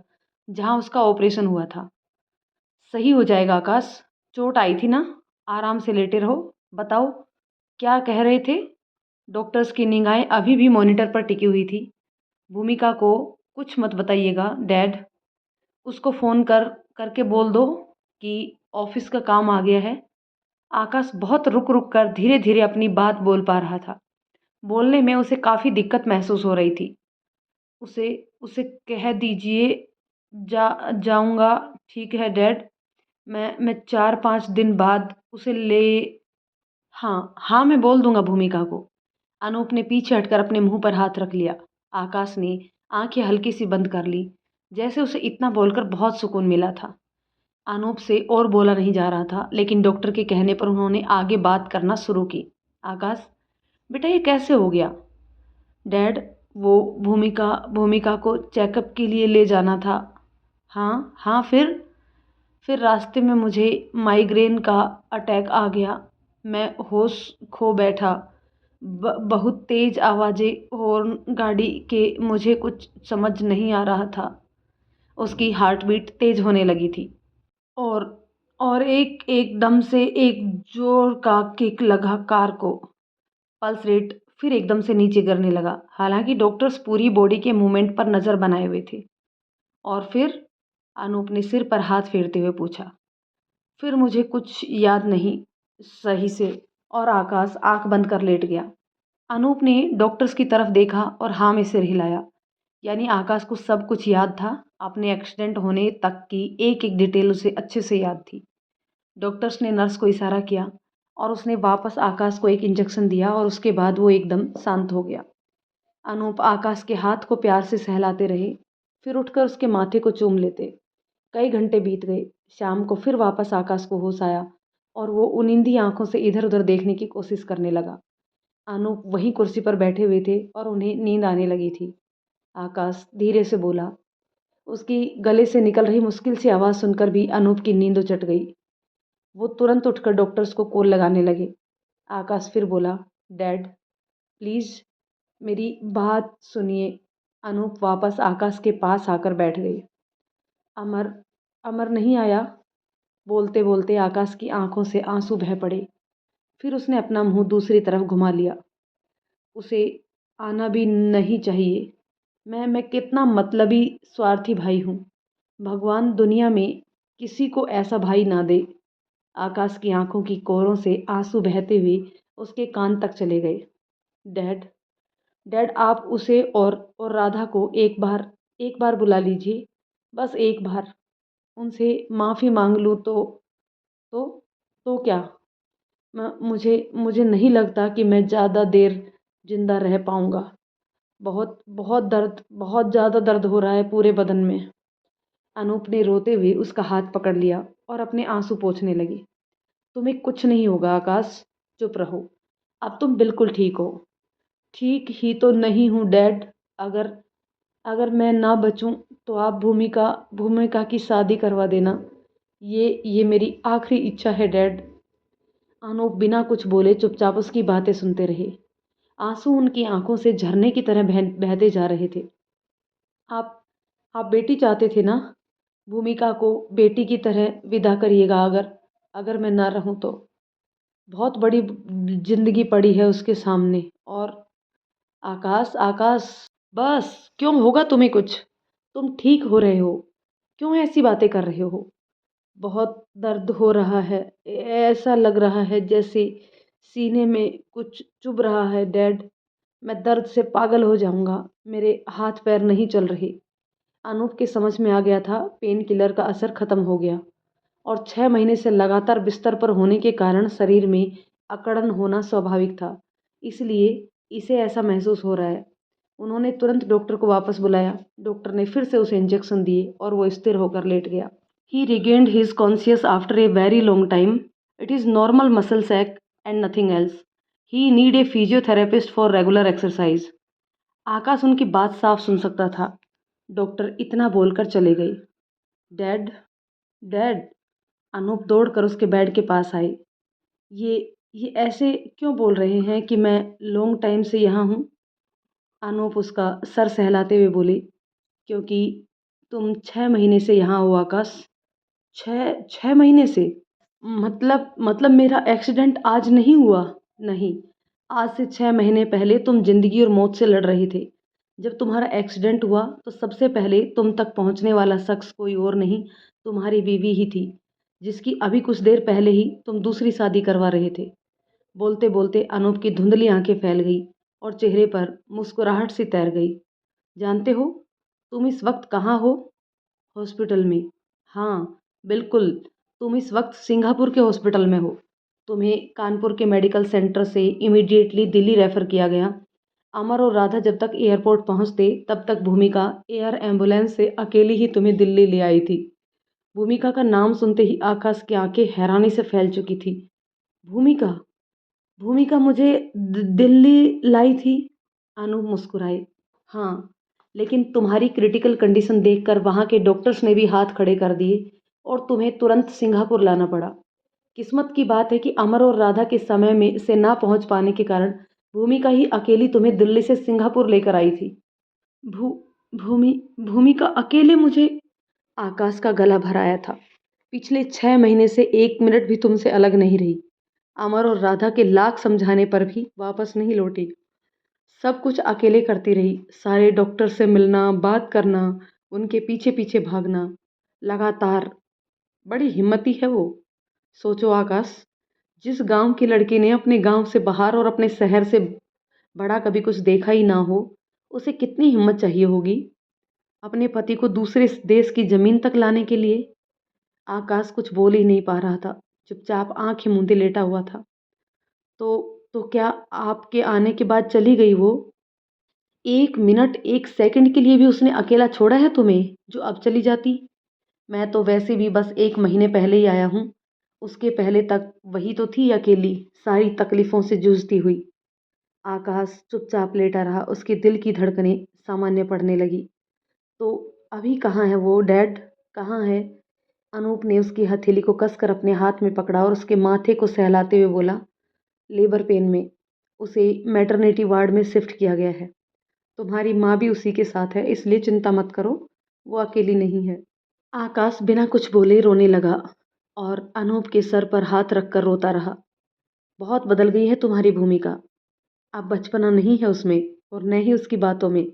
जहाँ उसका ऑपरेशन हुआ था। सही हो जाएगा आकाश, चोट आई थी ना, आराम से लेटे रहो। बताओ, क्या कह रहे थे? डॉक्टर्स की निगाहें अभी भी मॉनिटर पर टिकी हुई थी। भूमिका को कुछ मत बताइएगा डैड, उसको फ़ोन करके बोल दो कि ऑफिस का काम आ गया है। आकाश बहुत रुक-रुक कर धीरे-धीरे अपनी बात बोल पा रहा था। बोलने में उसे काफ़ी दिक्कत महसूस हो रही थी। उसे उसे कह दीजिए जाऊँगा। ठीक है डैड, मैं 4-5 दिन बाद उसे ले। हाँ, हाँ, मैं बोल दूँगा भूमिका को। अनूप ने पीछे हटकर अपने मुँह पर हाथ रख लिया। आकाश ने आँखें हल्की-सी बंद कर ली, जैसे उसे इतना बोलकर बहुत सुकून मिला था। अनूप से और बोला नहीं जा रहा था, लेकिन डॉक्टर के कहने पर उन्होंने आगे बात करना शुरू की। आकाश, बेटा ये कैसे हो गया? डैड, वो भूमिका को चेकअप के लिए ले जाना था। हाँ, हाँ, फिर रास्ते में मुझे माइग्रेन का अटैक आ गया। मैं होश खो बैठा। बहुत तेज आवाज़ें, हॉर्न, गाड़ी के, मुझे कुछ समझ नहीं आ रहा था। उसकी हार्ट बीट तेज होने लगी थी और एकदम से एक जोर का किक लगा कार को। पल्स रेट फिर एकदम से नीचे गिरने लगा। हालांकि डॉक्टर्स पूरी बॉडी के मूवमेंट पर नज़र बनाए हुए थे। और फिर अनूप ने सिर पर हाथ फेरते हुए पूछा। फिर मुझे कुछ याद नहीं सही से, और आकाश आंख बंद कर लेट गया। अनूप ने डॉक्टर्स की तरफ देखा और हाँ में सिर हिलाया। यानी आकाश को सब कुछ याद था। अपने एक्सीडेंट होने तक की एक एक डिटेल उसे अच्छे से याद थी। डॉक्टर्स ने नर्स को इशारा किया और उसने वापस आकाश को एक इंजेक्शन दिया और उसके बाद वो एकदम शांत हो गया। अनूप आकाश के हाथ को प्यार से सहलाते रहे, फिर उठकर उसके माथे को चूम लेते। कई घंटे बीत गए। शाम को फिर वापस आकाश को होश आया और वो उनिंदी आंखों से इधर उधर देखने की कोशिश करने लगा। अनूप वहीं कुर्सी पर बैठे हुए थे और उन्हें नींद आने लगी थी। आकाश धीरे से बोला। उसकी गले से निकल रही मुश्किल सी आवाज़ सुनकर भी अनूप की नींद उचट गई। वो तुरंत उठकर डॉक्टर्स को कॉल लगाने लगे। आकाश फिर बोला, डैड प्लीज़ मेरी बात सुनिए। अनूप वापस आकाश के पास आकर बैठ गई। अमर अमर नहीं आया? बोलते बोलते आकाश की आंखों से आंसू बह पड़े। फिर उसने अपना मुंह दूसरी तरफ घुमा लिया। उसे आना भी नहीं चाहिए। मैं कितना मतलबी स्वार्थी भाई हूँ। भगवान दुनिया में किसी को ऐसा भाई ना दे। आकाश की आंखों की कोरों से आंसू बहते हुए उसके कान तक चले गए। डैड, डैड आप उसे और राधा को एक बार बुला लीजिए। बस एक बार। उनसे माफ़ी मांग लूँ तो तो क्या? मुझे मुझे नहीं लगता कि मैं ज़्यादा देर जिंदा रह पाऊँगा। बहुत ज़्यादा दर्द हो रहा है पूरे बदन में। अनूप ने रोते हुए उसका हाथ पकड़ लिया और अपने आंसू पोंछने लगी। तुम्हें कुछ नहीं होगा आकाश, चुप रहो। अब तुम बिल्कुल ठीक हो। ठीक ही तो नहीं हूँ डैड। अगर अगर मैं ना बचूं तो आप भूमिका की शादी करवा देना। ये मेरी आखिरी इच्छा है डैड। अनूप बिना कुछ बोले चुपचाप उसकी बातें सुनते रहे। आंसू उनकी आंखों से झरने की तरह बहते जा रहे थे। आप आप बेटी चाहते थे ना? भूमिका को बेटी की तरह विदा करिएगा। अगर अगर मैं ना रहूं तो बहुत बड़ी जिंदगी पड़ी है उसके सामने। और आकाश, आकाश, बस। क्यों होगा तुम्हें कुछ? तुम ठीक हो रहे हो। क्यों ऐसी बातें कर रहे हो? बहुत दर्द हो रहा है। ऐसा लग रहा है जैसे सीने में कुछ चुभ रहा है डैड। मैं दर्द से पागल हो जाऊंगा। मेरे हाथ पैर नहीं चल रहे। अनूप के समझ में आ गया था पेन किलर का असर खत्म हो गया और 6 महीने से लगातार बिस्तर पर होने के कारण शरीर में अकड़न होना स्वाभाविक था। इसलिए इसे ऐसा महसूस हो रहा है। उन्होंने तुरंत डॉक्टर को वापस बुलाया। डॉक्टर ने फिर से उसे इंजेक्शन दिए और वो स्थिर होकर लेट गया। He regained his conscious after a very long time. It is normal muscle sack and nothing else. He need a physiotherapist for regular exercise. Akash उनकी बात साफ सुन सकता था। डॉक्टर इतना बोलकर चले गए। डैड, डैड, अनूप दौड़कर उसके बेड के पास आए। ये ये ऐसे क्यों बोल रहे हैं कि मैं लॉन्ग टाइम से यहाँ हूँ? अनूप उसका सर सहलाते हुए बोले, क्योंकि तुम 6 महीने से यहाँ हो आकाश। 6 महीने से? मतलब मेरा एक्सीडेंट आज नहीं हुआ? नहीं, आज से 6 महीने पहले तुम जिंदगी और मौत से लड़ रहे थे। जब तुम्हारा एक्सीडेंट हुआ तो सबसे पहले तुम तक पहुंचने वाला शख्स कोई और नहीं, तुम्हारी बीवी ही थी, जिसकी अभी कुछ देर पहले ही तुम दूसरी शादी करवा रहे थे। बोलते बोलते अनूप की धुंधली आंखें फैल गई और चेहरे पर मुस्कुराहट सी तैर गई। जानते हो तुम इस वक्त कहाँ हो? हॉस्पिटल में। हाँ, बिल्कुल। तुम इस वक्त सिंगापुर के हॉस्पिटल में हो। तुम्हें कानपुर के मेडिकल सेंटर से इमीडिएटली दिल्ली रेफर किया गया। अमर और राधा जब तक एयरपोर्ट पहुंचते तब तक भूमिका एयर एम्बुलेंस से अकेली ही तुम्हें दिल्ली ले आई थी। भूमिका का नाम सुनते ही आकाश की आंखें हैरानी से फैल चुकी थी। भूमिका? भूमिका मुझे दिल्ली लाई थी? अनूप मुस्कुराए। हाँ, लेकिन तुम्हारी क्रिटिकल कंडीशन देखकर वहाँ के डॉक्टर्स ने भी हाथ खड़े कर दिए और तुम्हें तुरंत सिंगापुर लाना पड़ा। किस्मत की बात है कि अमर और राधा के समय में से ना पहुंच पाने के कारण भूमिका ही अकेली तुम्हें दिल्ली से सिंगापुर लेकर आई थी। भू भूमि भूमिका अकेले मुझे? आकाश का गला भर आया था। पिछले 6 महीने से 1 मिनट भी तुमसे अलग नहीं रही। अमर और राधा के लाख समझाने पर भी वापस नहीं लौटी। सब कुछ अकेले करती रही, सारे डॉक्टर से मिलना, बात करना, उनके पीछे पीछे भागना, लगातार। बड़ी हिम्मती है वो। सोचो आकाश, जिस गांव की लड़की ने अपने गांव से बाहर और अपने शहर से बड़ा कभी कुछ देखा ही ना हो, उसे कितनी हिम्मत चाहिए होगी अपने पति को दूसरे देश की जमीन तक लाने के लिए। आकाश कुछ बोल ही नहीं पा रहा था, चुपचाप आंखें मूंदे लेटा हुआ था। तो क्या आपके आने के बाद चली गई वो? 1 मिनट 1 सेकंड के लिए भी उसने अकेला छोड़ा है तुम्हें, जो अब चली जाती? मैं तो वैसे भी बस 1 महीने पहले ही आया हूँ। उसके पहले तक वही तो थी अकेली, सारी तकलीफों से जूझती हुई। आकाश चुपचाप लेटा रहा, उसके दिल की धड़कनें सामान्य पड़ने लगी। तो अभी कहाँ है वो डैड? कहाँ है? अनूप ने उसकी हथेली को कसकर अपने हाथ में पकड़ा और उसके माथे को सहलाते हुए बोला, लेबर पेन में। उसे मैटरनिटी वार्ड में शिफ्ट किया गया है। तुम्हारी माँ भी उसी के साथ है, इसलिए चिंता मत करो, वो अकेली नहीं है। आकाश बिना कुछ बोले रोने लगा और अनूप के सर पर हाथ रखकर रोता रहा। बहुत बदल गई है तुम्हारी भूमिका। अब बचपना नहीं है उसमें और न ही उसकी बातों में।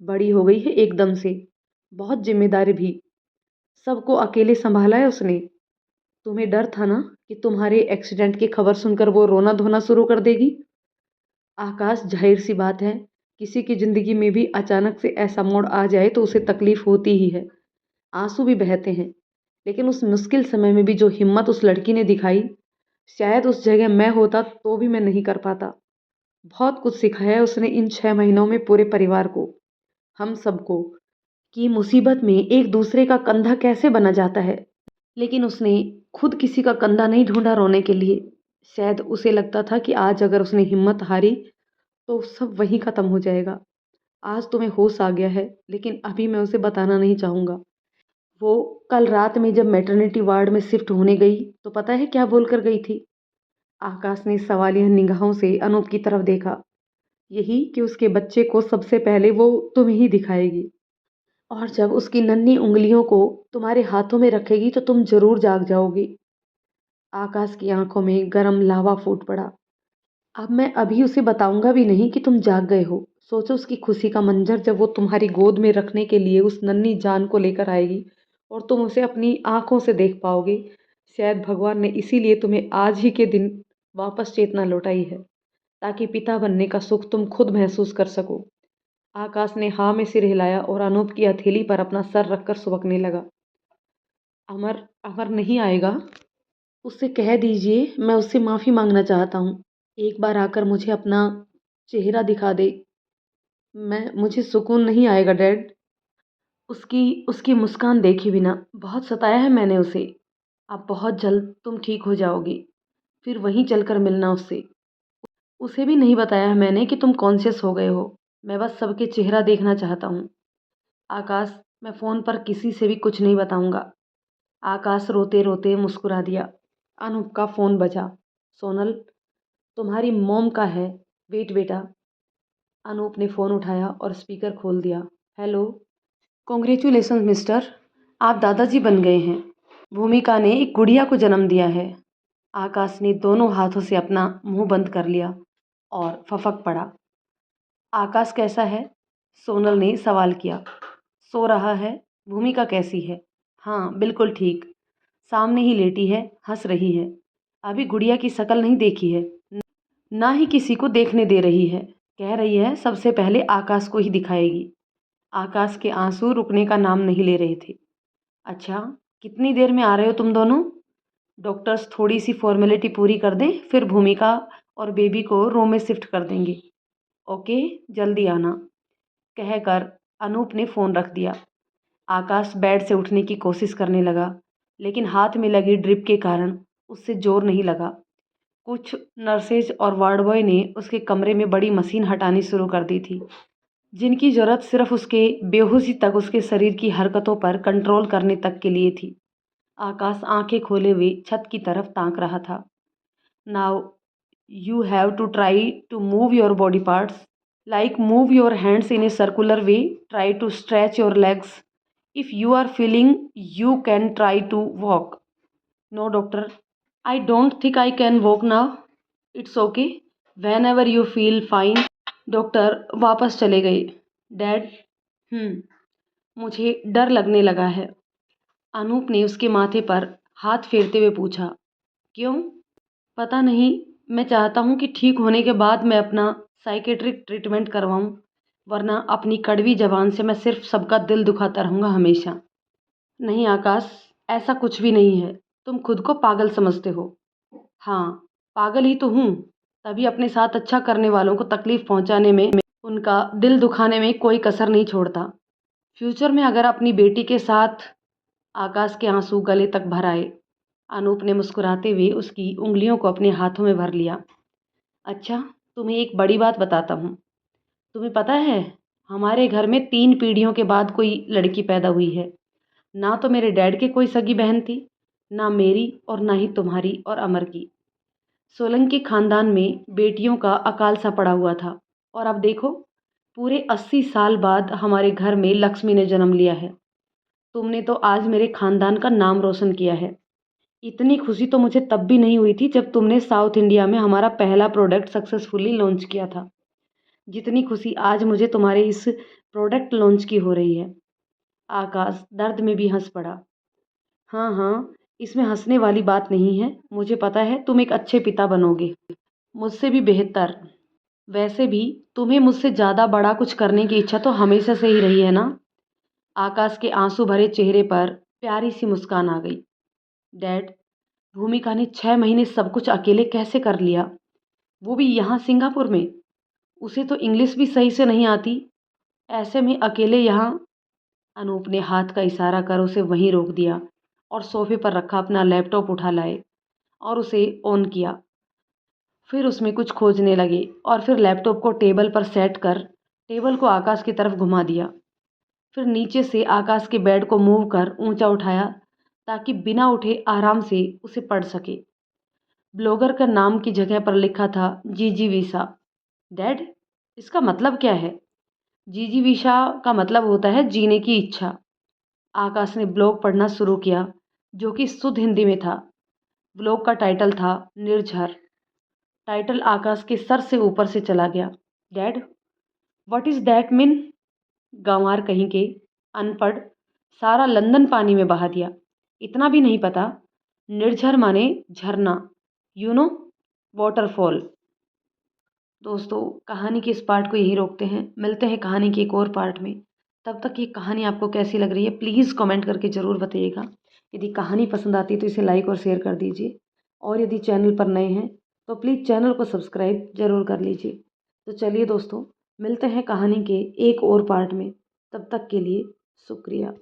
बड़ी हो गई है एकदम से, बहुत जिम्मेदारी भी। सबको अकेले संभाला है उसने। तुम्हें डर था ना कि तुम्हारे एक्सीडेंट की खबर सुनकर वो रोना धोना शुरू कर देगी? आकाश, जाहिर सी बात है, किसी की जिंदगी में भी अचानक से ऐसा मोड़ आ जाए तो उसे तकलीफ होती ही है, आंसू भी बहते हैं। लेकिन उस मुश्किल समय में भी जो हिम्मत उस लड़की ने दिखाई, शायद उस जगह मैं होता तो भी मैं नहीं कर पाता। बहुत कुछ सिखाया है उसने इन 6 महीनों में पूरे परिवार को, हम सबको, कि मुसीबत में एक दूसरे का कंधा कैसे बना जाता है। लेकिन उसने खुद किसी का कंधा नहीं ढूंढा रोने के लिए। शायद उसे लगता था कि आज अगर उसने हिम्मत हारी तो सब वहीं ख़त्म हो जाएगा। आज तुम्हें होश आ गया है, लेकिन अभी मैं उसे बताना नहीं चाहूँगा। वो कल रात में जब मैटरनिटी वार्ड में शिफ्ट होने गई तो पता है क्या बोलकर गई थी? आकाश ने सवालिया निगाहों से अनूप की तरफ देखा। यही कि उसके बच्चे को सबसे पहले वो तुम्हें ही दिखाएगी और जब उसकी नन्ही उंगलियों को तुम्हारे हाथों में रखेगी तो तुम जरूर जाग जाओगी। आकाश की आंखों में गरम लावा फूट पड़ा। अब मैं अभी उसे बताऊंगा भी नहीं कि तुम जाग गए हो। सोचो उसकी खुशी का मंजर जब वो तुम्हारी गोद में रखने के लिए उस नन्ही जान को लेकर आएगी और तुम उसे अपनी आंखों से देख पाओगे। शायद भगवान ने इसीलिए तुम्हें आज ही के दिन वापस चेतना लौटाई है, ताकि पिता बनने का सुख तुम खुद महसूस कर सको। आकाश ने हाँ में सिर हिलाया और अनूप की हथेली पर अपना सर रखकर सुबकने लगा। अमर अमर नहीं आएगा? उससे कह दीजिए मैं उससे माफ़ी मांगना चाहता हूँ। एक बार आकर मुझे अपना चेहरा दिखा दे। मुझे सुकून नहीं आएगा डैड। उसकी उसकी मुस्कान देखे बिना बहुत सताया है मैंने उसे। अब बहुत जल्द तुम ठीक हो जाओगी, फिर वहीं चलकर मिलना उससे। उसे भी नहीं बताया है मैंने कि तुम कॉन्शियस हो गए हो। मैं बस सबके चेहरा देखना चाहता हूँ। आकाश, मैं फ़ोन पर किसी से भी कुछ नहीं बताऊंगा। आकाश रोते रोते मुस्कुरा दिया। अनूप का फ़ोन बजा। सोनल, तुम्हारी मॉम का है, वेट बेटा। अनूप ने फ़ोन उठाया और स्पीकर खोल दिया। हेलो। कॉन्ग्रेचुलेशन मिस्टर, आप दादाजी बन गए हैं। भूमिका ने एक गुड़िया को जन्म दिया है। आकाश ने दोनों हाथों से अपना मुंह बंद कर लिया और फफक पड़ा। आकाश कैसा है? सोनल ने सवाल किया। सो रहा है। भूमिका कैसी है? हाँ बिल्कुल ठीक, सामने ही लेटी है, हंस रही है। अभी गुड़िया की शक्ल नहीं देखी है, ना ही किसी को देखने दे रही है। कह रही है सबसे पहले आकाश को ही दिखाएगी। आकाश के आंसू रुकने का नाम नहीं ले रहे थे। अच्छा, कितनी देर में आ रहे हो तुम दोनों? डॉक्टर्स थोड़ी सी फॉर्मेलिटी पूरी कर दें, फिर भूमिका और बेबी को रूम में शिफ्ट कर देंगे। ओके, जल्दी आना, कहकर अनूप ने फ़ोन रख दिया। आकाश बेड से उठने की कोशिश करने लगा, लेकिन हाथ में लगी ड्रिप के कारण उससे जोर नहीं लगा। कुछ नर्सेज और वार्ड बॉय ने उसके कमरे में बड़ी मशीन हटानी शुरू कर दी थी, जिनकी ज़रूरत सिर्फ उसके बेहोशी तक उसके शरीर की हरकतों पर कंट्रोल करने तक के लिए थी। आकाश आंखें खोले हुए छत की तरफ ताक रहा था। Now you have to try to move your body parts, like move your hands in a circular way, try to stretch your legs, if you are feeling you can try to walk. No doctor, I don't think I can walk now. It's okay. Whenever you feel fine. Doctor वापस चले गए। Dad, मुझे डर लगने लगा है। अनूप ने उसके माथे पर हाथ फेरते हुए पूछा। क्यों? पता नहीं, मैं चाहता हूँ कि ठीक होने के बाद मैं अपना साइकेट्रिक ट्रीटमेंट करवाऊँ, वरना अपनी कड़वी जबान से मैं सिर्फ सबका दिल दुखाता रहूँगा हमेशा। नहीं आकाश, ऐसा कुछ भी नहीं है, तुम खुद को पागल समझते हो। हाँ, पागल ही तो हूँ, तभी अपने साथ अच्छा करने वालों को तकलीफ पहुँचाने में, उनका दिल दुखाने में कोई कसर नहीं छोड़ता। फ्यूचर में अगर अपनी बेटी के साथ। आकाश के आंसू गले तक भर आए। अनूप ने मुस्कुराते हुए उसकी उंगलियों को अपने हाथों में भर लिया। अच्छा, तुम्हें एक बड़ी बात बताता हूँ। तुम्हें पता है, हमारे घर में 3 पीढ़ियों के बाद कोई लड़की पैदा हुई है। ना तो मेरे डैड के कोई सगी बहन थी, ना मेरी और ना ही तुम्हारी और अमर की। सोलंकी खानदान में बेटियों का अकाल सा पड़ा हुआ था, और अब देखो, पूरे 80 साल बाद हमारे घर में लक्ष्मी ने जन्म लिया है। तुमने तो आज मेरे खानदान का नाम रोशन किया है। इतनी खुशी तो मुझे तब भी नहीं हुई थी जब तुमने साउथ इंडिया में हमारा पहला प्रोडक्ट सक्सेसफुली लॉन्च किया था, जितनी खुशी आज मुझे तुम्हारे इस प्रोडक्ट लॉन्च की हो रही है। आकाश दर्द में भी हंस पड़ा। हाँ हाँ, इसमें हंसने वाली बात नहीं है। मुझे पता है तुम एक अच्छे पिता बनोगे, मुझसे भी बेहतर। वैसे भी तुम्हें मुझसे ज़्यादा बड़ा कुछ करने की इच्छा तो हमेशा से ही रही है ना। आकाश के आंसू भरे चेहरे पर प्यारी सी मुस्कान आ गई। डैड, भूमिका ने 6 महीने सब कुछ अकेले कैसे कर लिया, वो भी यहाँ सिंगापुर में। उसे तो इंग्लिश भी सही से नहीं आती, ऐसे में अकेले यहाँ। अनूप ने हाथ का इशारा कर उसे वहीं रोक दिया और सोफे पर रखा अपना लैपटॉप उठा लाए और उसे ऑन किया। फिर उसमें कुछ खोजने लगे और फिर लैपटॉप को टेबल पर सेट कर टेबल को आकाश की तरफ घुमा दिया। फिर नीचे से आकाश के बेड को मूव कर ऊंचा उठाया ताकि बिना उठे आराम से उसे पढ़ सके। ब्लॉगर का नाम की जगह पर लिखा था जीजी वीसा। डैड, इसका मतलब क्या है? जीजी वीसा का मतलब होता है जीने की इच्छा। आकाश ने ब्लॉग पढ़ना शुरू किया, जो कि शुद्ध हिंदी में था। ब्लॉग का टाइटल था निर्झर। टाइटल आकाश के सर से ऊपर से चला गया। Dad, what is that mean? गंवार कहीं के, अनपढ़, सारा लंदन पानी में बहा दिया। इतना भी नहीं पता? निर्झर माने झरना, यू नो, वाटरफॉल। दोस्तों, कहानी के इस पार्ट को यही रोकते हैं, मिलते हैं कहानी के एक और पार्ट में। तब तक ये कहानी आपको कैसी लग रही है प्लीज़ कमेंट करके ज़रूर बताइएगा। यदि कहानी पसंद आती है तो इसे लाइक और शेयर कर दीजिए, और यदि चैनल पर नए हैं तो प्लीज़ चैनल को सब्सक्राइब ज़रूर कर लीजिए। तो चलिए दोस्तों, मिलते हैं कहानी के एक और पार्ट में। तब तक के लिए शुक्रिया।